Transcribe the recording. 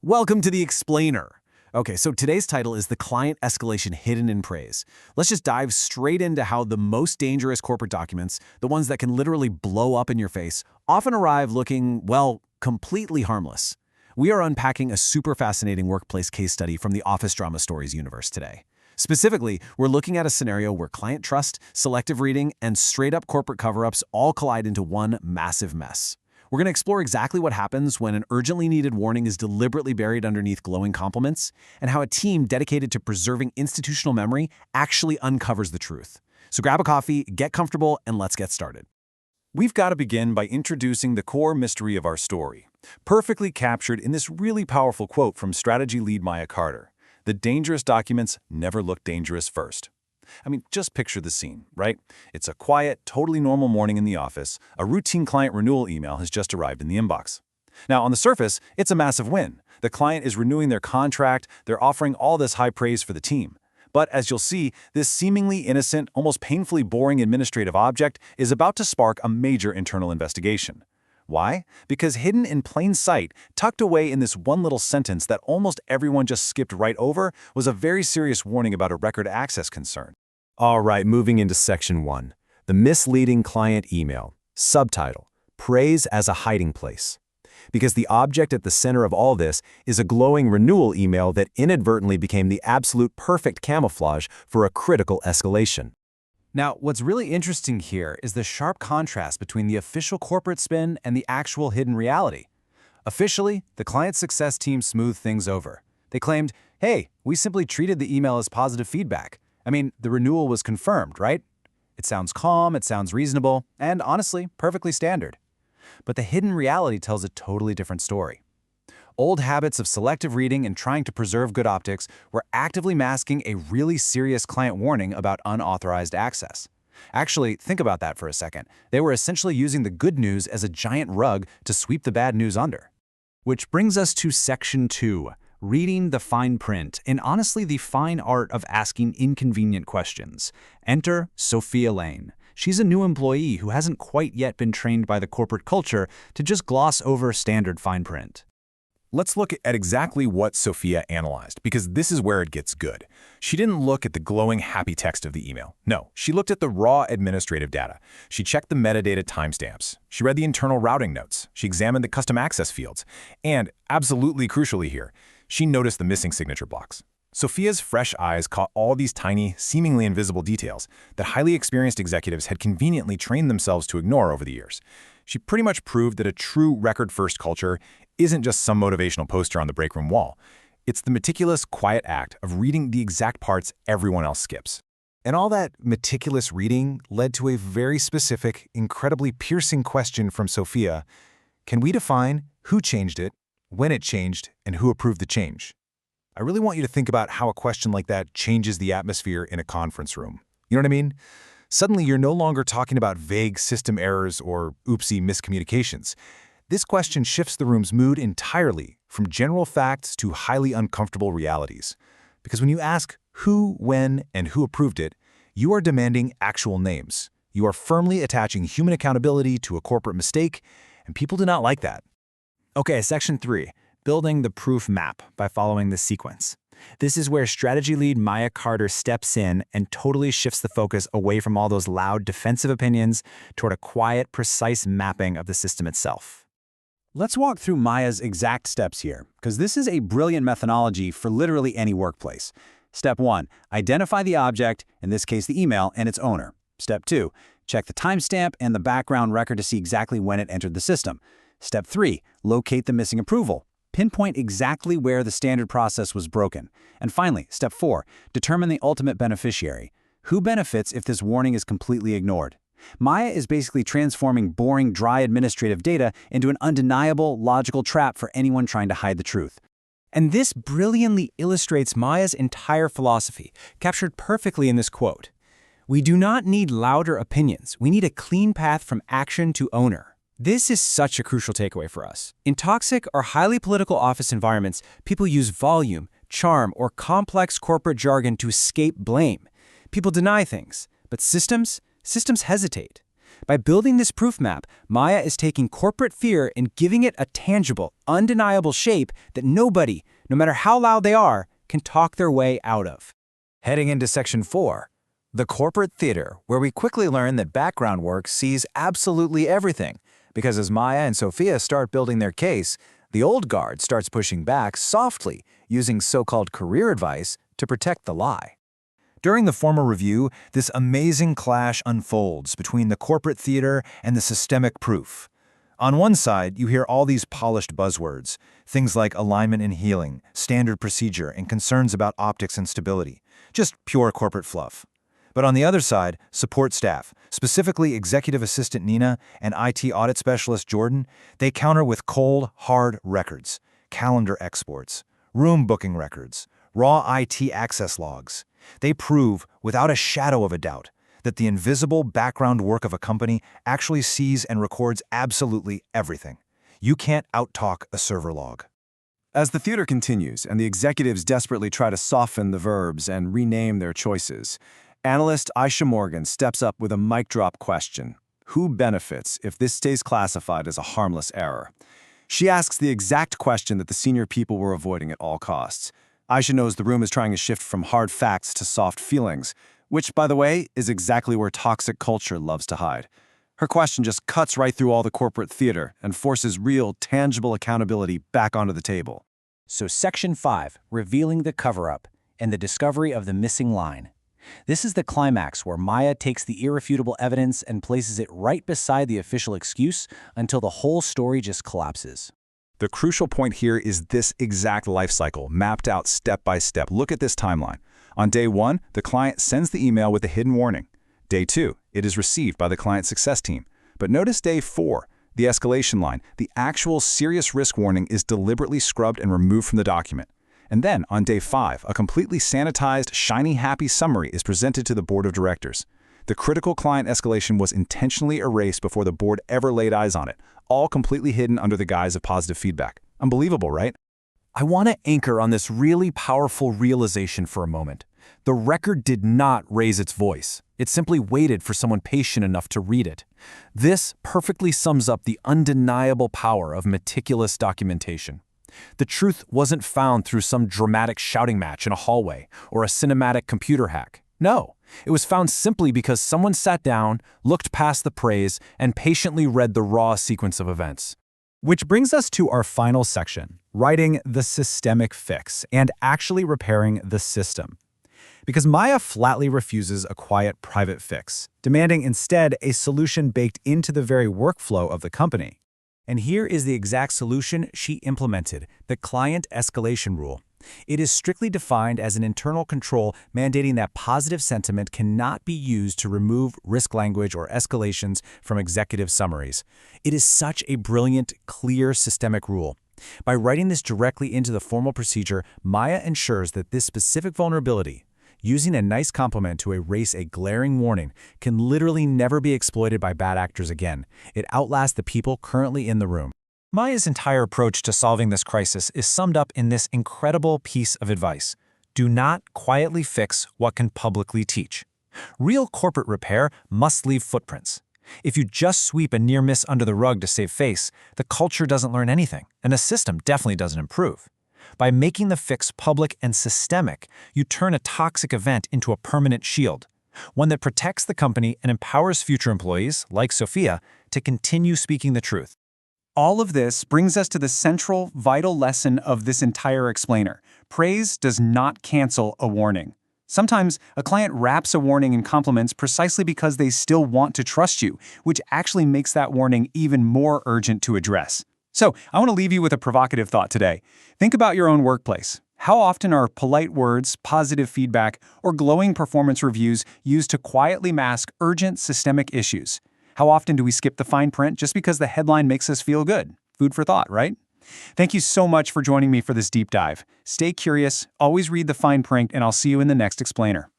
Welcome to the Explainer. Okay, so today's title is The Client Escalation Hidden in Praise. Let's just dive straight into how the most dangerous corporate documents, the ones that can literally blow up in your face, often arrive looking, well, completely harmless. We are unpacking a super fascinating workplace case study from the Office Drama Stories universe today. Specifically, we're looking at a scenario where client trust, selective reading, and straight-up corporate cover-ups all collide into one massive mess. We're going to explore exactly what happens when an urgently needed warning is deliberately buried underneath glowing compliments, and how a team dedicated to preserving institutional memory actually uncovers the truth. So grab a coffee, get comfortable, and let's get started. We've got to begin by introducing the core mystery of our story, perfectly captured in this really powerful quote from strategy lead Maya Carter. The dangerous documents never look dangerous first. I mean, just picture the scene, right? It's a quiet, totally normal morning in the office. A routine client renewal email has just arrived in the inbox. Now, on the surface, it's a massive win. The client is renewing their contract, they're offering all this high praise for the team. But as you'll see, this seemingly innocent, almost painfully boring administrative object is about to spark a major internal investigation. Why? Because hidden in plain sight, tucked away in this one little sentence that almost everyone just skipped right over, was a very serious warning about a record access concern. All right, moving into Section 1. The misleading client email. Subtitle: Praise as a hiding place. Because the object at the center of all this is a glowing renewal email that inadvertently became the absolute perfect camouflage for a critical escalation. Now, what's really interesting here is the sharp contrast between the official corporate spin and the actual hidden reality. Officially, the client success team smoothed things over. They claimed, hey, we simply treated the email as positive feedback. I mean, the renewal was confirmed, right? It sounds calm, it sounds reasonable, and honestly, perfectly standard. But the hidden reality tells a totally different story. Old habits of selective reading and trying to preserve good optics were actively masking a really serious client warning about unauthorized access. Actually, think about that for a second. They were essentially using the good news as a giant rug to sweep the bad news under. Which brings us to Section 2, reading the fine print, and honestly the fine art of asking inconvenient questions. Enter Sophia Lane. She's a new employee who hasn't quite yet been trained by the corporate culture to just gloss over standard fine print. Let's look at exactly what Sophia analyzed, because this is where it gets good. She didn't look at the glowing happy text of the email. No, she looked at the raw administrative data. She checked the metadata timestamps. She read the internal routing notes. She examined the custom access fields. And, absolutely crucially here, she noticed the missing signature blocks. Sophia's fresh eyes caught all these tiny, seemingly invisible details that highly experienced executives had conveniently trained themselves to ignore over the years. She pretty much proved that a true record-first culture isn't just some motivational poster on the break room wall. It's the meticulous, quiet act of reading the exact parts everyone else skips. And all that meticulous reading led to a very specific, incredibly piercing question from Sophia. Can we define who changed it, when it changed, and who approved the change? I really want you to think about how a question like that changes the atmosphere in a conference room. You know what I mean? Suddenly, you're no longer talking about vague system errors or oopsie miscommunications. This question shifts the room's mood entirely, from general facts to highly uncomfortable realities. Because when you ask who, when, and who approved it, you are demanding actual names. You are firmly attaching human accountability to a corporate mistake, and people do not like that. Okay, Section 3, building the proof map by following the sequence. This is where strategy lead Maya Carter steps in and totally shifts the focus away from all those loud defensive opinions toward a quiet, precise mapping of the system itself. Let's walk through Maya's exact steps here, because this is a brilliant methodology for literally any workplace. Step 1, identify the object, in this case the email, and its owner. Step 2, check the timestamp and the background record to see exactly when it entered the system. Step 3, locate the missing approval. Pinpoint exactly where the standard process was broken. And finally, Step 4, determine the ultimate beneficiary. Who benefits if this warning is completely ignored? Maya is basically transforming boring, dry administrative data into an undeniable, logical trap for anyone trying to hide the truth. And this brilliantly illustrates Maya's entire philosophy, captured perfectly in this quote. We do not need louder opinions. We need a clean path from action to owner. This is such a crucial takeaway for us. In toxic or highly political office environments, people use volume, charm, or complex corporate jargon to escape blame. People deny things, but systems hesitate. By building this proof map, Maya is taking corporate fear and giving it a tangible, undeniable shape that nobody, no matter how loud they are, can talk their way out of. Heading into Section 4, the corporate theater, where we quickly learn that background work sees absolutely everything, because as Maya and Sophia start building their case, the old guard starts pushing back softly, using so-called career advice to protect the lie. During the formal review, this amazing clash unfolds between the corporate theater and the systemic proof. On one side, you hear all these polished buzzwords, things like alignment and healing, standard procedure, and concerns about optics and stability. Just pure corporate fluff. But on the other side, support staff, specifically Executive Assistant Nina and IT Audit Specialist Jordan, they counter with cold, hard records, calendar exports, room booking records, raw IT access logs. They prove, without a shadow of a doubt, that the invisible background work of a company actually sees and records absolutely everything. You can't out-talk a server log. As the theater continues and the executives desperately try to soften the verbs and rename their choices, analyst Aisha Morgan steps up with a mic-drop question. Who benefits if this stays classified as a harmless error? She asks the exact question that the senior people were avoiding at all costs. Aisha knows the room is trying to shift from hard facts to soft feelings, which, by the way, is exactly where toxic culture loves to hide. Her question just cuts right through all the corporate theater and forces real, tangible accountability back onto the table. So Section 5, revealing the cover-up and the discovery of the missing line. This is the climax where Maya takes the irrefutable evidence and places it right beside the official excuse until the whole story just collapses. The crucial point here is this exact life cycle, mapped out step by step. Look at this timeline. On day 1, the client sends the email with a hidden warning. Day 2, it is received by the client success team. But notice day 4, the escalation line. The actual serious risk warning is deliberately scrubbed and removed from the document. And then, on day 5, a completely sanitized, shiny, happy summary is presented to the board of directors. The critical client escalation was intentionally erased before the board ever laid eyes on it, all completely hidden under the guise of positive feedback. Unbelievable, right? I want to anchor on this really powerful realization for a moment. The record did not raise its voice. It simply waited for someone patient enough to read it. This perfectly sums up the undeniable power of meticulous documentation. The truth wasn't found through some dramatic shouting match in a hallway or a cinematic computer hack. No, it was found simply because someone sat down, looked past the praise, and patiently read the raw sequence of events. Which brings us to our final section, writing the systemic fix and actually repairing the system. Because Maya flatly refuses a quiet private fix, demanding instead a solution baked into the very workflow of the company. And here is the exact solution she implemented, the client escalation rule. It is strictly defined as an internal control mandating that positive sentiment cannot be used to remove risk language or escalations from executive summaries. It is such a brilliant, clear, systemic rule. By writing this directly into the formal procedure, Maya ensures that this specific vulnerability, using a nice compliment to erase a glaring warning, can literally never be exploited by bad actors again. It outlasts the people currently in the room. Maya's entire approach to solving this crisis is summed up in this incredible piece of advice. Do not quietly fix what can publicly teach. Real corporate repair must leave footprints. If you just sweep a near miss under the rug to save face, the culture doesn't learn anything, and the system definitely doesn't improve. By making the fix public and systemic, you turn a toxic event into a permanent shield, one that protects the company and empowers future employees, like Sophia, to continue speaking the truth. All of this brings us to the central, vital lesson of this entire explainer. Praise does not cancel a warning. Sometimes a client wraps a warning in compliments precisely because they still want to trust you, which actually makes that warning even more urgent to address. So, I want to leave you with a provocative thought today. Think about your own workplace. How often are polite words, positive feedback, or glowing performance reviews used to quietly mask urgent systemic issues? How often do we skip the fine print just because the headline makes us feel good? Food for thought, right? Thank you so much for joining me for this deep dive. Stay curious, always read the fine print, and I'll see you in the next explainer.